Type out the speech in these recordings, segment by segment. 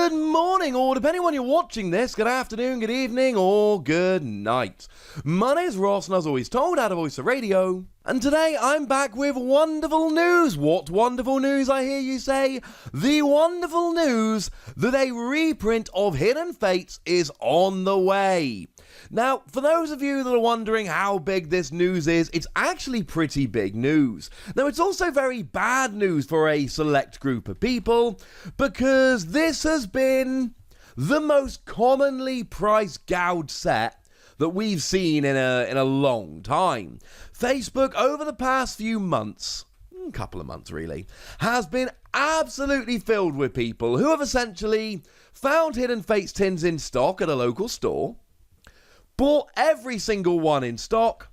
Good morning, or depending on when you're watching this, good afternoon, good evening, or good night. My name is Ross, and as always told, out of Voice of Radio. And today I'm back with wonderful news. What wonderful news, I hear you say? The wonderful news that a reprint of Hidden Fates is on the way. Now, for those of you that are wondering how big this news is, it's actually pretty big news. Now, it's also very bad news for a select group of people, because this has been the most commonly price gouged set that we've seen in a long time. Facebook, over the past few months, a couple of months really, has been absolutely filled with people who have essentially found Hidden Fates tins in stock at a local store, bought every single one in stock,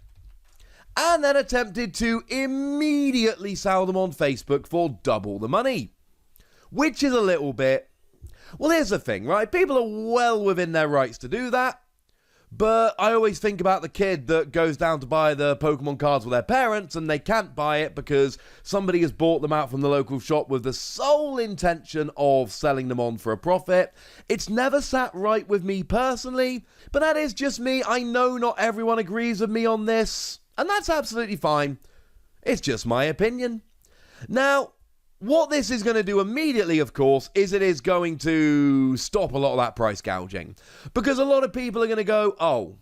and then attempted to immediately sell them on Facebook for double the money. Which is a little bit... Well, here's the thing, right? People are well within their rights to do that, but I always think about the kid that goes down to buy the Pokemon cards with their parents and they can't buy it because somebody has bought them out from the local shop with the sole intention of selling them on for a profit. It's never sat right with me personally, but that is just me. I know not everyone agrees with me on this, and that's absolutely fine. It's just my opinion. Now, what this is going to do immediately, of course, is it is going to stop a lot of that price gouging. Because a lot of people are going to go,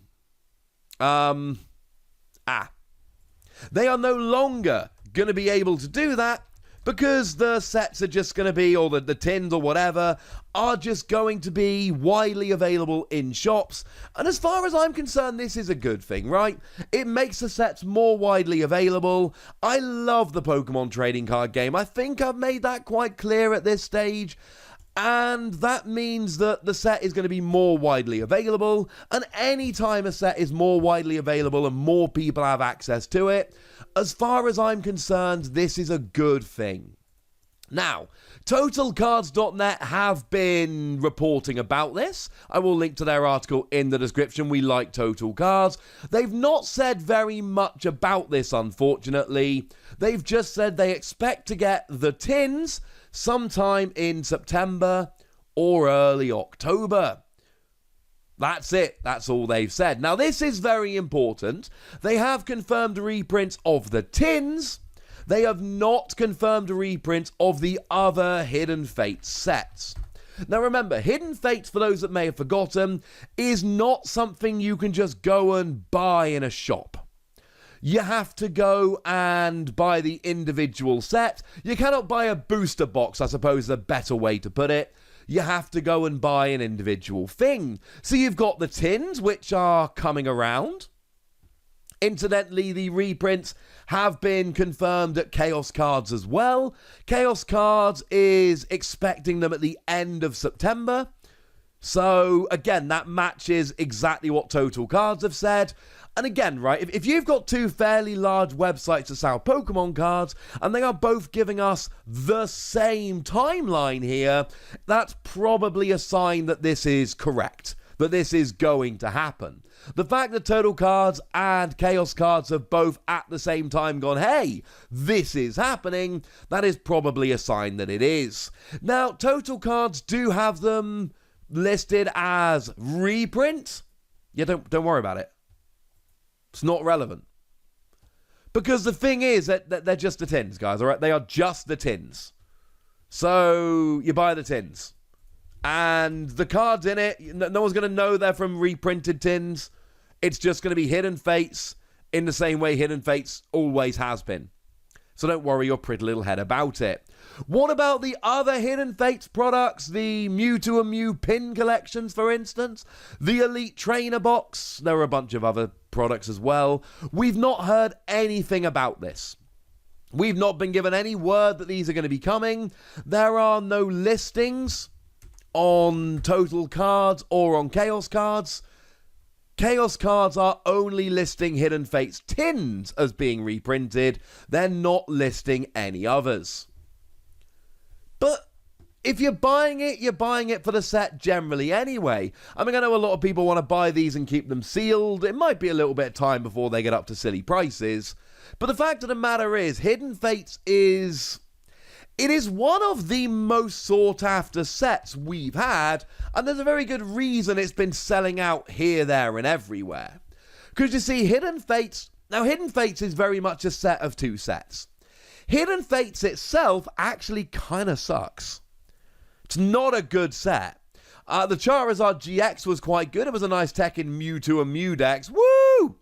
they are no longer going to be able to do that because the sets are just going to be, or the tins or whatever, are just going to be widely available in shops. And as far as I'm concerned, this is a good thing, right? It makes the sets more widely available. I love the Pokemon trading card game. I think I've made that quite clear at this stage. And that means that the set is going to be more widely available. And any time a set is more widely available and more people have access to it, as far as I'm concerned, this is a good thing. Now, TotalCards.net have been reporting about this. I will link to their article in the description. We like Total Cards. They've not said very much about this, unfortunately. They've just said they expect to get the tins sometime in September or early October. That's it. That's all they've said. Now, this is very important. They have confirmed reprints of the tins. They have not confirmed a reprint of the other Hidden Fates sets. Now remember, Hidden Fates, for those that may have forgotten, is not something you can just go and buy in a shop. You have to go and buy the individual set. You cannot buy a booster box, I suppose is a better way to put it. You have to go and buy an individual thing. So you've got the tins, which are coming around. Incidentally, the reprints have been confirmed at Chaos Cards as well. Chaos Cards is expecting them at the end of September. So, again, that matches exactly what Total Cards have said. And again, right, if you've got two fairly large websites to sell Pokemon cards, and they are both giving us the same timeline here, that's probably a sign that this is correct, that this is going to happen. The fact that Total Cards and Chaos Cards have both at the same time gone, hey, this is happening, that is probably a sign that it is. Now, Total Cards do have them listed as reprint. Yeah, don't worry about it. It's not relevant. Because the thing is that they're just the tins, guys, all right? They are just the tins. So you buy the tins. And the cards in it, no one's going to know they're from reprinted tins. It's just going to be Hidden Fates in the same way Hidden Fates always has been. So don't worry your pretty little head about it. What about the other Hidden Fates products? The Mewtwo and Mew pin collections, for instance? The Elite Trainer box? There are a bunch of other products as well. We've not heard anything about this. We've not been given any word that these are going to be coming. There are no listings on Total Cards or on Chaos Cards. Chaos Cards are only listing Hidden Fates tins as being reprinted. They're not listing any others. But if you're buying it for the set generally anyway. I mean, I know a lot of people want to buy these and keep them sealed. It might be a little bit of time before they get up to silly prices. But the fact of the matter is, Hidden Fates is It is one of the most sought after sets we've had, and there's a very good reason it's been selling out here, there, and everywhere. Because you see, Hidden Fates is very much a set of two sets. Hidden Fates itself actually kind of sucks. It's not a good set. The Charizard GX was quite good. It was a nice tech in Mewtwo and Mew decks. Woo!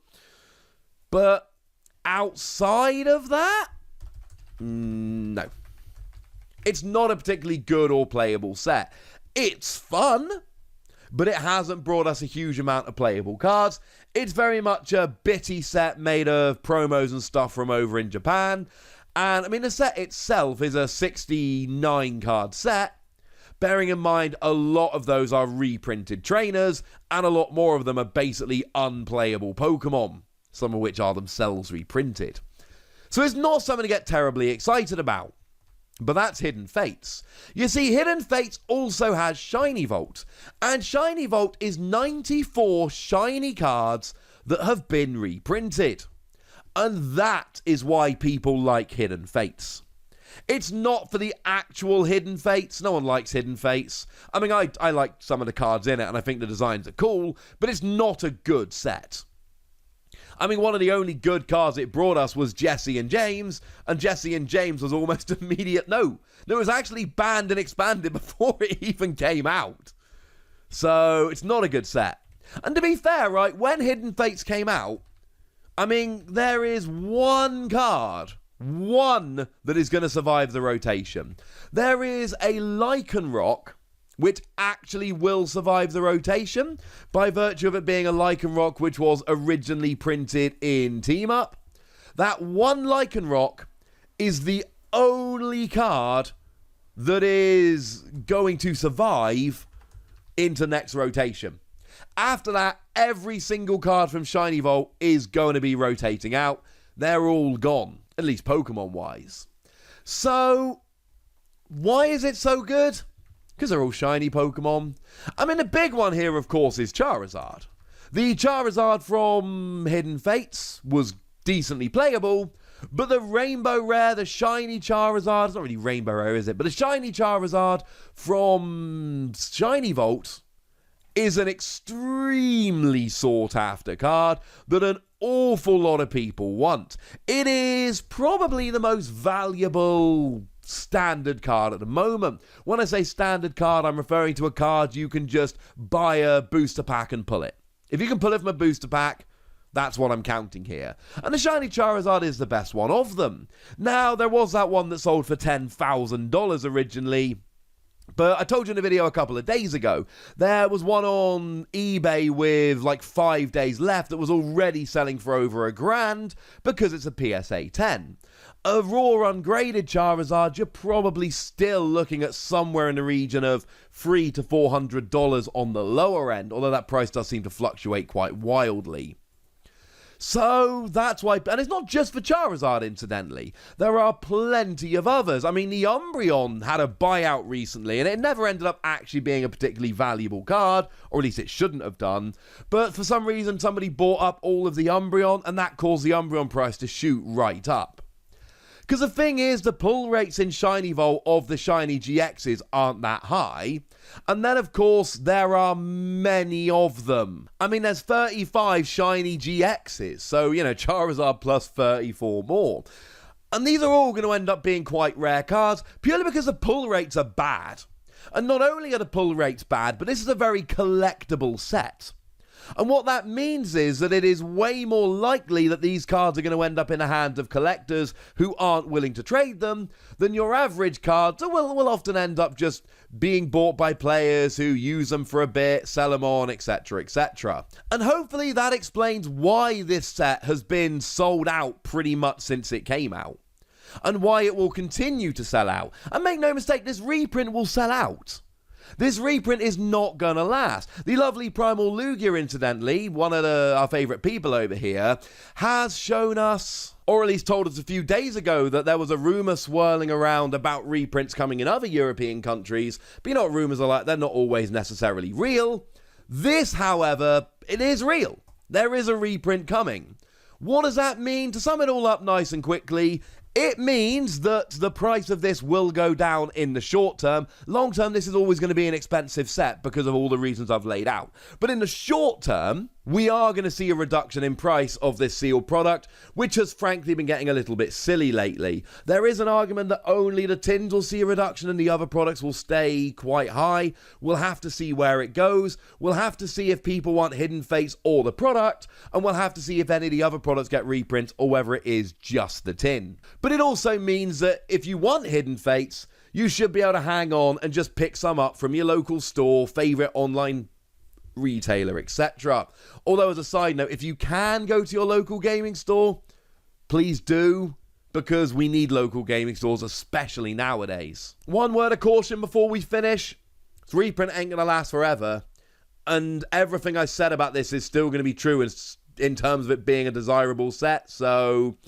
But outside of that, no. It's not a particularly good or playable set. It's fun, but it hasn't brought us a huge amount of playable cards. It's very much a bitty set made of promos and stuff from over in Japan. And, I mean, the set itself is a 69-card set, bearing in mind a lot of those are reprinted trainers, and a lot more of them are basically unplayable Pokemon, some of which are themselves reprinted. So it's not something to get terribly excited about. But that's Hidden Fates. You see, Hidden Fates also has Shiny Vault. And Shiny Vault is 94 shiny cards that have been reprinted. And that is why people like Hidden Fates. It's not for the actual Hidden Fates. No one likes Hidden Fates. I mean, I like some of the cards in it, and I think the designs are cool, but it's not a good set. I mean, one of the only good cards it brought us was Jesse and James, and Jesse and James was almost immediate. No, it was actually banned and expanded before it even came out. So, it's not a good set. And to be fair, right, when Hidden Fates came out, I mean, there is one card, one that is going to survive the rotation. There is a Lycanroc, which actually will survive the rotation by virtue of it being a Lycanroc which was originally printed in Team Up. That one Lycanroc is the only card that is going to survive into next rotation. After that, every single card from Shiny Vault is going to be rotating out. They're all gone, at least Pokemon-wise. So, why is it so good? Because they're all shiny Pokemon. I mean, the big one here, of course, is Charizard. The Charizard from Hidden Fates was decently playable, but the Rainbow Rare, the shiny Charizard, it's not really Rainbow Rare, is it? But the shiny Charizard from Shiny Vault is an extremely sought-after card that an awful lot of people want. It is probably the most valuable standard card at the moment. When I say standard card, I'm referring to a card you can just buy a booster pack and pull it. If you can pull it from a booster pack, that's what I'm counting here. And the shiny Charizard is the best one of them. Now, there was that one that sold for $10,000 originally, but I told you in a video a couple of days ago, there was one on eBay with like 5 days left that was already selling for over $1,000 because it's a PSA 10. A raw ungraded Charizard, you're probably still looking at somewhere in the region of $300 to $400 on the lower end, although that price does seem to fluctuate quite wildly. So that's why, and it's not just for Charizard, incidentally. There are plenty of others. I mean, the Umbreon had a buyout recently, and it never ended up actually being a particularly valuable card, or at least it shouldn't have done. But for some reason, somebody bought up all of the Umbreon, and that caused the Umbreon price to shoot right up. Because the thing is, the pull rates in Shiny Vault of the Shiny GXs aren't that high. And then, of course, there are many of them. I mean, there's 35 Shiny GXs. So, you know, Charizard plus 34 more. And these are all going to end up being quite rare cards, purely because the pull rates are bad. And not only are the pull rates bad, but this is a very collectible set. And what that means is that it is way more likely that these cards are going to end up in the hands of collectors who aren't willing to trade them than your average cards that will often end up just being bought by players who use them for a bit, sell them on, etc, etc. And hopefully that explains why this set has been sold out pretty much since it came out. And why it will continue to sell out. And make no mistake, this reprint will sell out. This reprint is not gonna last. The lovely Primal Lugia, incidentally, one of our favourite people over here, has shown us, or at least told us a few days ago, that there was a rumour swirling around about reprints coming in other European countries. But you know what rumours are like, they're not always necessarily real. This, however, it is real. There is a reprint coming. What does that mean? To sum it all up nice and quickly, It means that the price of this will go down in the short term. Long term, this is always going to be an expensive set because of all the reasons I've laid out. But in the short term, we are going to see a reduction in price of this sealed product, which has frankly been getting a little bit silly lately. There is an argument that only the tins will see a reduction and the other products will stay quite high. We'll have to see where it goes. We'll have to see if people want Hidden Fates or the product, and we'll have to see if any of the other products get reprints or whether it is just the tin. But it also means that if you want Hidden Fates, you should be able to hang on and just pick some up from your local store, favorite online retailer, etc. Although, as a side note, if you can go to your local gaming store, please do, because we need local gaming stores, especially nowadays. One word of caution before we finish: reprint ain't gonna last forever, and everything I said about this is still gonna be true in terms of it being a desirable set. So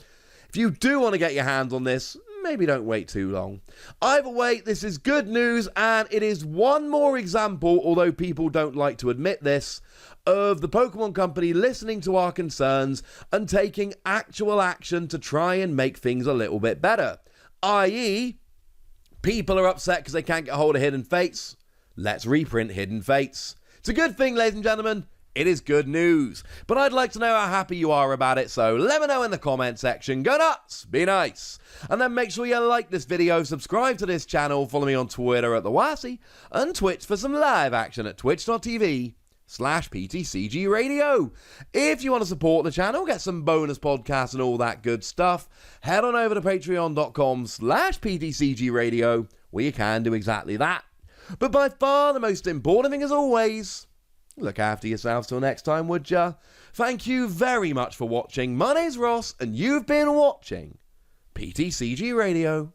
if you do want to get your hands on this, maybe don't wait too long. Either way, this is good news, and it is one more example, although people don't like to admit this, of the Pokemon Company listening to our concerns and taking actual action to try and make things a little bit better. I.e., people are upset because they can't get hold of Hidden Fates. Let's reprint Hidden Fates. It's a good thing, ladies and gentlemen. It is good news. But I'd like to know how happy you are about it, so let me know in the comment section. Go nuts, be nice. And then make sure you like this video, subscribe to this channel, follow me on Twitter at TheWassy, and Twitch for some live action at twitch.tv/PTCG Radio. If you want to support the channel, get some bonus podcasts and all that good stuff, head on over to patreon.com/PTCG Radio, where you can do exactly that. But by far the most important thing, as always, look after yourselves till next time, would ya? Thank you very much for watching. My name's Ross, and you've been watching PTCG Radio.